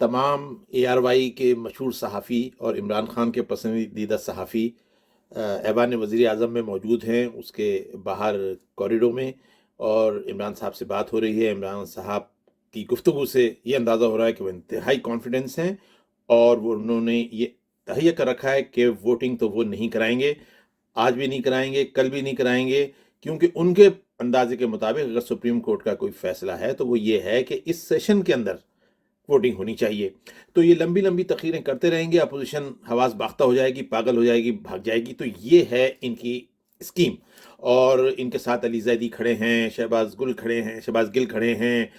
तमाम ARY के मशहूर सहाफ़ी और इमरान खान के पसंदीदा सहाफ़ी ऐवान वज़ीर आज़म में मौजूद हैं, उसके बाहर कॉरिडोर में, और इमरान साहब से बात हो रही है। इमरान साहब की गुफ्तगू से ये अंदाज़ा हो रहा है कि वो इंतहाई कॉन्फिडेंस हैं, और वो उन्होंने ये तहैया कर रखा है कि वोटिंग तो वो नहीं कराएंगे, आज भी नहीं कराएंगे, कल भी नहीं कराएंगे, क्योंकि उनके अंदाजे के मुताबिक अगर सुप्रीम कोर्ट का कोई फैसला है तो वो ये है कि इस सेशन के अंदर वोटिंग होनी चाहिए। तो ये लंबी लंबी तकरीरें करते रहेंगे, अपोजिशन हवास बाख्ता हो जाएगी, पागल हो जाएगी, भाग जाएगी। तो ये है इनकी स्कीम। और इनके साथ अली जैदी खड़े हैं, शहबाज गिल खड़े हैं,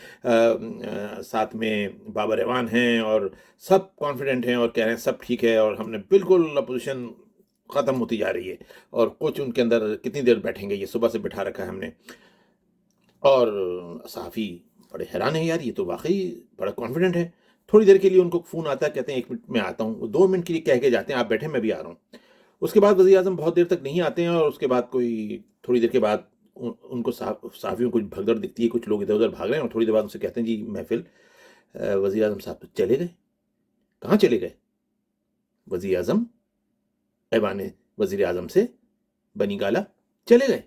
साथ में बाबर एवान हैं, और सब कॉन्फिडेंट हैं और कह रहे हैं सब ठीक है, और हमने बिल्कुल अपोजिशन ख़त्म होती जा रही है। और कुछ उनके अंदर कितनी देर बैठेंगे, ये सुबह से बिठा रखा है हमने। और सहाफ़ी बड़े हैरान है, यार ये तो वाकई बड़ा कॉन्फिडेंट है। थोड़ी देर के लिए उनको फ़ोन आता है, कहते हैं 1 मिनट में आता हूँ, 2 मिनट के लिए कह के जाते हैं आप बैठे, मैं भी आ रहा हूँ। उसके बाद वज़ीर आज़म बहुत देर तक नहीं आते हैं, और उसके बाद कोई थोड़ी देर के बाद उनको सहाफ़ियों को भगदड़ दिखती है, कुछ लोग इधर उधर भाग रहे हैं, और थोड़ी देर बाद उनसे कहते हैं जी महफिल। वज़ीर आज़म साहब तो चले गए। कहाँ चले गए? वज़ीर आज़म ऐवान वज़ीर आज़म से बनी गाला चले गए,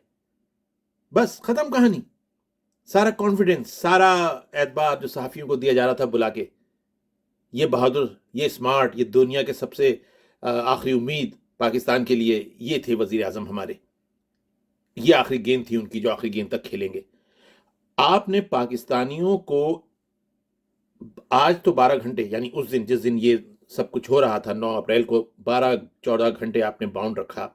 बस ख़त्म कहानी। सारा कॉन्फिडेंस, सारा एतबार जो सहाफ़ियों को दिया जा रहा था बुला के, ये बहादुर, ये स्मार्ट, ये दुनिया के सबसे आखिरी उम्मीद पाकिस्तान के लिए, ये थे वज़ीर आज़म हमारे। ये आखिरी गेंद थी उनकी, जो आखिरी गेंद तक खेलेंगे। आपने पाकिस्तानियों को आज तो 12 घंटे, यानी उस दिन जिस दिन ये सब कुछ हो रहा था 9 अप्रैल को, 12-14 घंटे आपने बाउंड रखा।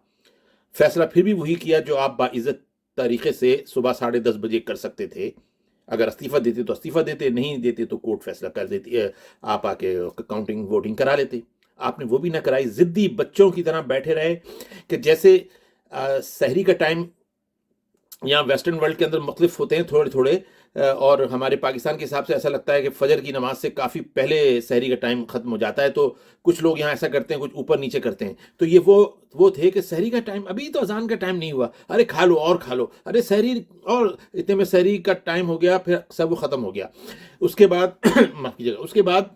फैसला फिर भी वही किया जो आप बाइज्जत तरीके से सुबह 10:30 बजे कर सकते थे। अगर इस्तीफा देते तो इस्तीफा देते, नहीं देते तो कोर्ट फैसला कर देती, आप आके काउंटिंग वोटिंग करा लेते। आपने वो भी ना कराई, जिद्दी बच्चों की तरह बैठे रहे कि जैसे सहरी का टाइम यहाँ वेस्टर्न वर्ल्ड के अंदर मुख्तलिफ होते हैं थोड़े थोड़े, और हमारे पाकिस्तान के हिसाब से ऐसा लगता है कि फजर की नमाज से काफ़ी पहले सहरी का टाइम ख़त्म हो जाता है। तो कुछ लोग यहाँ ऐसा करते हैं, कुछ ऊपर नीचे करते हैं। तो ये वो थे कि सहरी का टाइम, अभी तो अजान का टाइम नहीं हुआ, अरे खा लो और खा लो, अरे सहरी, और इतने में सहरी का टाइम हो गया, फिर सब वो ख़त्म हो गया। उसके बाद माफ़ कीजिएगा, उसके बाद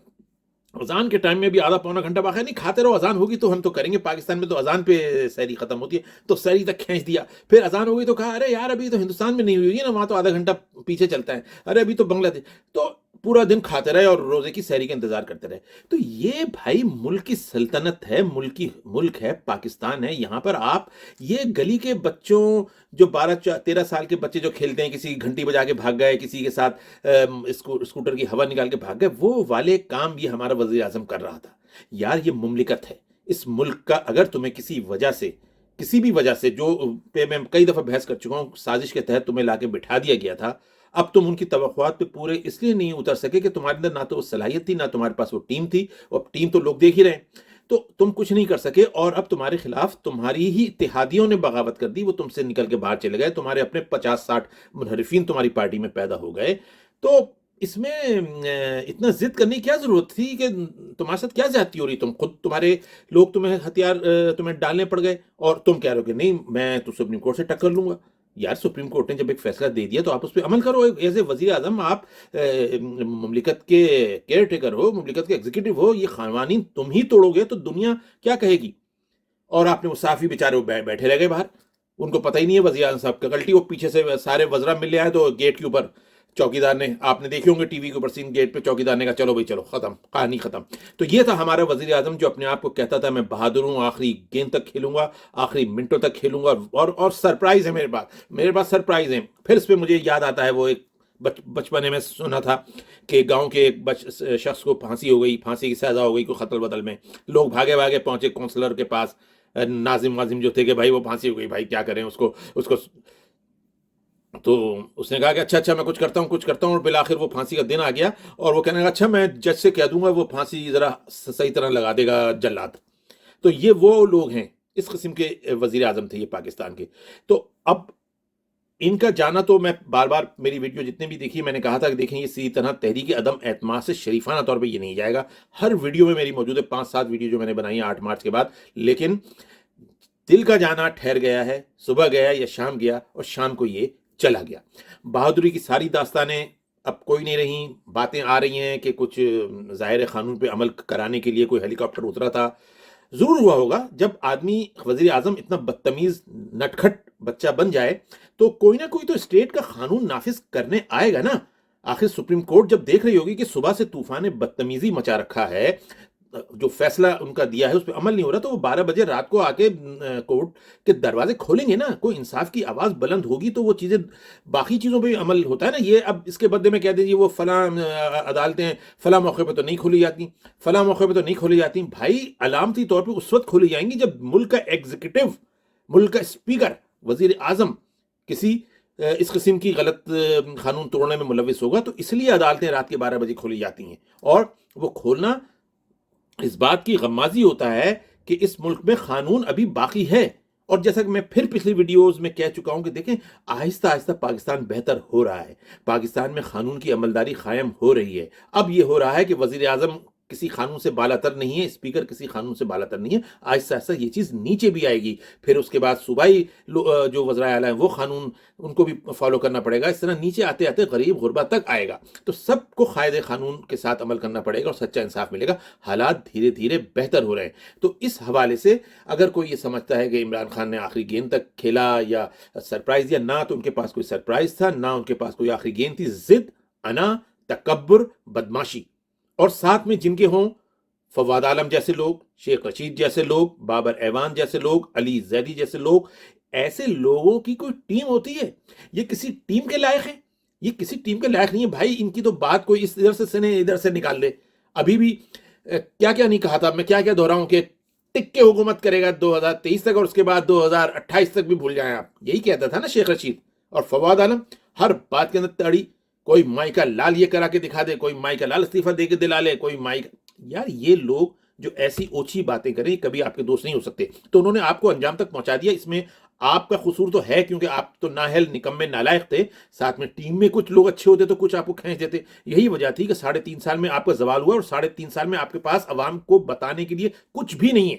अजान के टाइम में भी आधा पौना घंटा बाकी, नहीं खाते रहो, अजान होगी तो हम तो करेंगे। पाकिस्तान में तो अजान पे सहरी खत्म होती है, तो सहरी तक खींच दिया। फिर अजान हो गई तो कहा अरे यार अभी तो हिंदुस्तान में नहीं हुई है ना, वहां तो आधा घंटा पीछे चलता है, अरे अभी तो बांग्लादेश। तो पूरा दिन खाते रहे और रोजे की सहरी का इंतजार करते रहे। तो ये भाई मुल्क की सल्तनत है, मुल्क है, पाकिस्तान है। यहाँ पर आप ये गली के बच्चों, जो 12-13 साल के बच्चे जो खेलते हैं, किसी घंटी बजा के भाग गए, किसी के साथ स्कूटर की हवा निकाल के भाग गए, वो वाले काम ये हमारा वज़ीर आज़म कर रहा था। यार ये मुमलिकत है इस मुल्क का। अगर तुम्हें किसी वजह से, किसी भी वजह से, जो पे मैं कई दफ़ा बहस कर चुका हूँ, साजिश के तहत तुम्हें लाके बिठा दिया गया था, अब तुम उनकी तवक्कुआत पे पूरे इसलिए नहीं उतर सके कि तुम्हारे अंदर ना तो वो सलाहियत थी, ना तुम्हारे पास वो टीम थी, और टीम तो लोग देख ही रहे हैं। तो तुम कुछ नहीं कर सके, और अब तुम्हारे खिलाफ तुम्हारी ही इत्तेहादियों ने बगावत कर दी, वो तुमसे निकल के बाहर चले गए, तुम्हारे अपने 50-60 मुनहरिफीन तुम्हारी पार्टी में पैदा हो गए। तो इसमें इतना जिद करने की क्या जरूरत थी कि तुम्हारे साथ क्या ज्यादती हो रही, तुम खुद, तुम्हारे लोग तुम्हें हथियार तुम्हें डालने पड़ गए, और तुम कह रहे हो कि नहीं मैं तो सुप्रीम कोर्ट से टक्कर लूंगा। यार सुप्रीम कोर्ट ने जब एक फैसला दे दिया तो आप उस पर अमल करो। एज ए वजीर आजम आप मुमलिकत के केयर टेकर हो, मुमलिकत के एग्जीक्यूटिव हो, ये कानून तुम ही तोड़ोगे तो दुनिया क्या कहेगी। और आपने वो साफी बेचारे वो बैठे रह गए बाहर, उनको पता ही नहीं है वज़ीर आज़म साहब का गलती। वो पीछे से सारे वज़रा मिल आए तो गेट के ऊपर चौकीदार ने, आपने देखे होंगे टीवी के ऊपर सीन, गेट पे चौकीदार ने कहा चलो भाई चलो, खत्म, कहानी खत्म। तो ये था हमारा वज़ीर आज़म जो अपने आप को कहता था मैं बहादुर हूँ, आखिरी गेंद तक खेलूंगा, आखिरी मिनटों तक खेलूंगा। और सरप्राइज है मेरे पास सरप्राइज है। फिर इस पर मुझे याद आता है वो एक बचपने में सुना था कि गांव के एक शख्स को फांसी हो गई, फांसी की सजा हो गई कोई खतल बदल में। लोग भागे भागे पहुंचे काउंसलर के पास, नाजिम वाजिम जो थे कि भाई वो फांसी हो गई, भाई क्या करें उसको। तो उसने कहा कि अच्छा मैं कुछ करता हूँ, और बिल आखिर वो फांसी का दिन आ गया, और वो कहने लगा अच्छा मैं जज से कह दूंगा वो फांसी जरा सही तरह लगा देगा जल्लाद। तो ये वो लोग हैं, इस किस्म के वजीर आजम थे ये पाकिस्तान के। तो अब इनका जाना, तो मैं बार बार मेरी वीडियो जितने भी देखी मैंने कहा था कि देखें ये इसी तरह तहरीक अदम एतमाद से शरीफाना तौर पे ये नहीं जाएगा। हर वीडियो में मेरी मौजूद है, 5-7 वीडियो जो मैंने बनाई है 8 मार्च के बाद। लेकिन दिल का जाना ठहर गया है, सुबह गया या शाम गया, और शाम को ये चला गया। बहादुरी की सारी दास्तानें اب کوئی نہیں رہی. باتیں آ رہی ہیں کہ کچھ ظاہر قانون پہ عمل کرانے کے لیے کوئی ہیلی کاپٹر اترا تھا. ضرور ہوا ہوگا. جب آدمی وزیر اعظم اتنا بدتمیز نٹکھٹ بچہ بن جائے تو کوئی نہ کوئی تو اسٹیٹ کا قانون نافذ کرنے آئے گا نا. آخر سپریم کورٹ جب دیکھ رہی ہوگی کہ صبح سے طوفان بدتمیزی مچا رکھا ہے, جو فیصلہ ان کا دیا ہے اس پہ عمل نہیں ہو رہا, تو وہ 12 بجے رات کو آ کے کورٹ کے دروازے کھولیں گے نا. کوئی انصاف کی آواز بلند ہوگی تو وہ چیزیں, باقی چیزوں پہ بھی عمل ہوتا ہے نا. یہ اب اس کے بدلے میں کہہ دیجیے وہ فلاں عدالتیں فلاں موقع پہ تو نہیں کھولی جاتی, فلاں موقع پہ تو نہیں کھولی جاتی. بھائی علامتی طور پہ اس وقت کھولی جائیں گی جب ملک کا ایگزیکٹو, ملک کا اسپیکر, وزیر اعظم کسی اس قسم کی غلط قانون توڑنے میں ملوث ہوگا. تو اس لیے عدالتیں رات کے 12 بجے کھولی جاتی ہیں, اور وہ کھولنا اس بات کی غمازی ہوتا ہے کہ اس ملک میں قانون ابھی باقی ہے. اور جیسا کہ میں پھر پچھلی ویڈیوز میں کہہ چکا ہوں کہ دیکھیں آہستہ آہستہ پاکستان بہتر ہو رہا ہے, پاکستان میں قانون کی عملداری قائم ہو رہی ہے. اب یہ ہو رہا ہے کہ وزیر اعظم کسی قانون سے بالا تر نہیں ہے, اسپیکر کسی قانون سے بالا تر نہیں ہے. آہستہ آہستہ یہ چیز نیچے بھی آئے گی, پھر اس کے بعد صوبائی جو وزرائے اعلیٰ ہیں وہ قانون ان کو بھی فالو کرنا پڑے گا. اس طرح نیچے آتے آتے غریب غربا تک آئے گا. تو سب کو قاعدے قانون کے ساتھ عمل کرنا پڑے گا اور سچا انصاف ملے گا. حالات دھیرے دھیرے بہتر ہو رہے ہیں. تو اس حوالے سے اگر کوئی یہ سمجھتا ہے کہ عمران خان نے آخری گیند تک کھیلا یا سرپرائز دیا, نہ تو ان کے پاس کوئی سرپرائز تھا, نہ ان کے پاس کوئی آخری گیند تھی. ضد, انا, تکبر, بدماشی, اور ساتھ میں جن کے ہوں فواد عالم جیسے لوگ, شیخ رشید جیسے لوگ, بابر ایوان جیسے لوگ, علی زیدی جیسے لوگ, ایسے لوگوں کی کوئی ٹیم ہوتی ہے. یہ کسی ٹیم کے لائق ہیں؟ یہ کسی ٹیم کے لائق نہیں ہے بھائی. ان کی تو بات کوئی اس ادھر سے سنے ادھر سے نکال دے. ابھی بھی کیا کیا نہیں کہا تھا, میں کیا کیا دہراؤں کہ ٹک کے حکومت کرے گا 2023 تک, اور اس کے بعد 2028 تک بھی بھول جائیں آپ. یہی کہتا تھا نا شیخ رشید. اور فواد عالم ہر بات کے اندر تڑی, کوئی مائی کا لال یہ کرا کے دکھا دے, کوئی مائی کا لال استعفیٰ دے کے دلا لے, کوئی مائی کا. یار یہ لوگ جو ایسی اوچھی باتیں کریں کبھی آپ کے دوست نہیں ہو سکتے. تو انہوں نے آپ کو انجام تک پہنچا دیا. اس میں آپ کا قصور تو ہے کیونکہ آپ تو نااہل نکمے نالائق تھے. ساتھ میں ٹیم میں کچھ لوگ اچھے ہوتے تو کچھ آپ کو کھینچ دیتے. یہی وجہ تھی کہ 3.5 سال میں آپ کا زوال ہوا, اور 3.5 سال میں آپ کے پاس عوام کو بتانے کے لیے کچھ بھی نہیں ہے.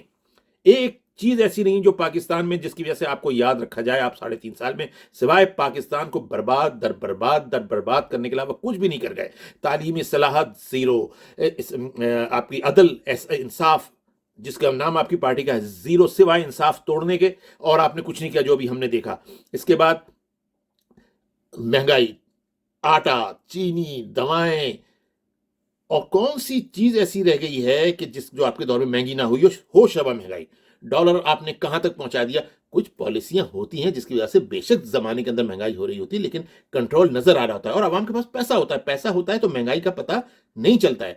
ایک چیز ایسی نہیں جو پاکستان میں جس کی وجہ سے آپ کو یاد رکھا جائے. آپ 3.5 سال میں سوائے پاکستان کو برباد در برباد کرنے کے علاوہ کچھ بھی نہیں کر گئے. تعلیمی اصلاحات زیرو, آپ کی عدل انصاف جس کا نام آپ کی پارٹی کا ہے زیرو, سوائے انصاف توڑنے کے, اور آپ نے کچھ نہیں کیا جو ابھی ہم نے دیکھا. اس کے بعد مہنگائی, آٹا, چینی, دوائیں, اور کون سی چیز ایسی رہ گئی ہے کہ جو آپ کے دور میں مہنگی نہ ہوئی ہو شبہ مہنگائی. ڈالر آپ نے کہاں تک پہنچا دیا. کچھ پالیسیاں ہوتی ہیں جس کی وجہ سے بے شک زمانے کے اندر مہنگائی ہو رہی ہوتی ہے, لیکن کنٹرول نظر آ رہا ہوتا ہے, اور عوام کے پاس پیسہ ہوتا ہے تو مہنگائی کا پتہ نہیں چلتا ہے.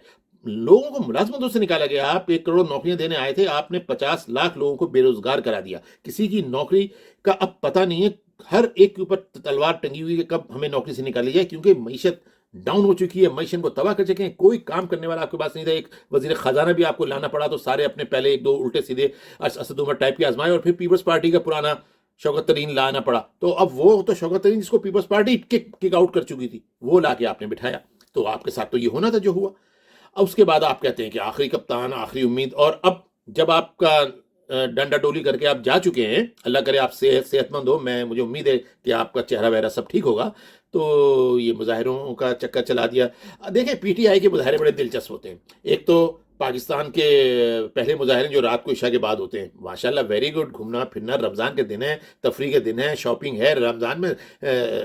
لوگوں کو ملازمتوں سے نکالا گیا. آپ 1 کروڑ نوکریاں دینے آئے تھے, آپ نے 50 لاکھ لوگوں کو بے روزگار کرا دیا. کسی کی نوکری کا اب پتہ نہیں ہے. ہر ایک کے اوپر تلوار ٹنگی ہوئی ہے کب ہمیں نوکری سے نکالی جائے, کیونکہ معیشت ڈاؤن ہو چکی ہے, معیشت کو تباہ کر چکے ہیں. کوئی کام کرنے والا آپ کے پاس نہیں تھا. ایک وزیر خزانہ بھی آپ کو لانا پڑا تو سارے اپنے پہلے 1-2 الٹے سیدھے اسد عمر ٹائپ کے آزمائے, اور پھر پیپلز پارٹی کا پرانا شوکت ترین لانا پڑا. تو اب وہ تو شوکت ترین جس کو پیپلز پارٹی کک آؤٹ کر چکی تھی وہ لا کے آپ نے بٹھایا. تو آپ کے ساتھ تو یہ ہونا تھا جو ہوا. اب اس کے بعد آپ کہتے ہیں کہ آخری کپتان, آخری امید. اور اب جب آپ کا ڈنڈا ڈولی کر کے آپ جا چکے ہیں, اللہ کرے آپ صحت مند ہو, مجھے امید ہے کہ آپ کا چہرہ وغیرہ سب ٹھیک ہوگا, تو یہ مظاہروں کا چکر چلا دیا. دیکھیں پی ٹی آئی کے مظاہرے بڑے دلچسپ ہوتے ہیں. ایک تو پاکستان کے پہلے مظاہرے جو رات کو عشاء کے بعد ہوتے ہیں, ماشاءاللہ ویری گڈ, گھومنا پھرنا, رمضان کے دن ہے, تفریح کے دن ہے, شاپنگ ہے. رمضان میں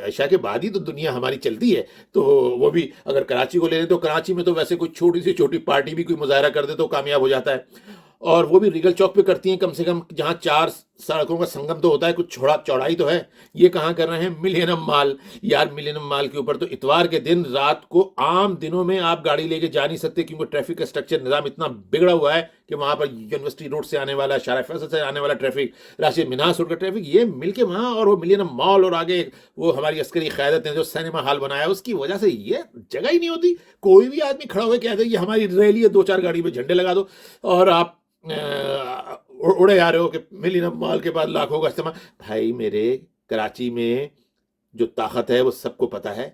عشاء کے بعد ہی تو دنیا ہماری چلتی ہے. تو وہ بھی اگر کراچی کو لے لیں تو کراچی میں تو ویسے کوئی چھوٹی سی چھوٹی پارٹی بھی کوئی مظاہرہ کر دے تو کامیاب ہو جاتا ہے. اور وہ بھی ریگل چوک پہ کرتی ہیں, کم سے کم جہاں 4 سڑکوں کا سنگم تو ہوتا ہے, کچھ چوڑائی تو ہے. یہ کہاں کر رہے ہیں, ملینم مال. یار ملینم مال کے اوپر تو اتوار کے دن رات کو, عام دنوں میں آپ گاڑی لے کے جا نہیں سکتے کیونکہ ٹریفک کا اسٹرکچر نظام اتنا بگڑا ہوا ہے کہ وہاں پر یونیورسٹی روڈ سے آنے والا, شارع فیصل سے آنے والا ٹریفک, راشد مناس روڈ کا ٹریفک, یہ مل کے وہاں, اور وہ ملینم مال, اور آگے وہ ہماری عسکری قیادت نے جو سینما ہال بنایا, اس کی وجہ سے یہ جگہ ہی نہیں ہوتی. کوئی بھی آدمی کھڑا ہوئے کہتے ہیں یہ ہماری ریلی ہے, 2-4 گاڑی میں جھنڈے لگا دو, اور آپ اڑے آ رہے ہو کہ ملینم مال کے بعد لاکھوں کا استعمال. بھائی میرے, کراچی میں جو طاقت ہے وہ سب کو پتا ہے.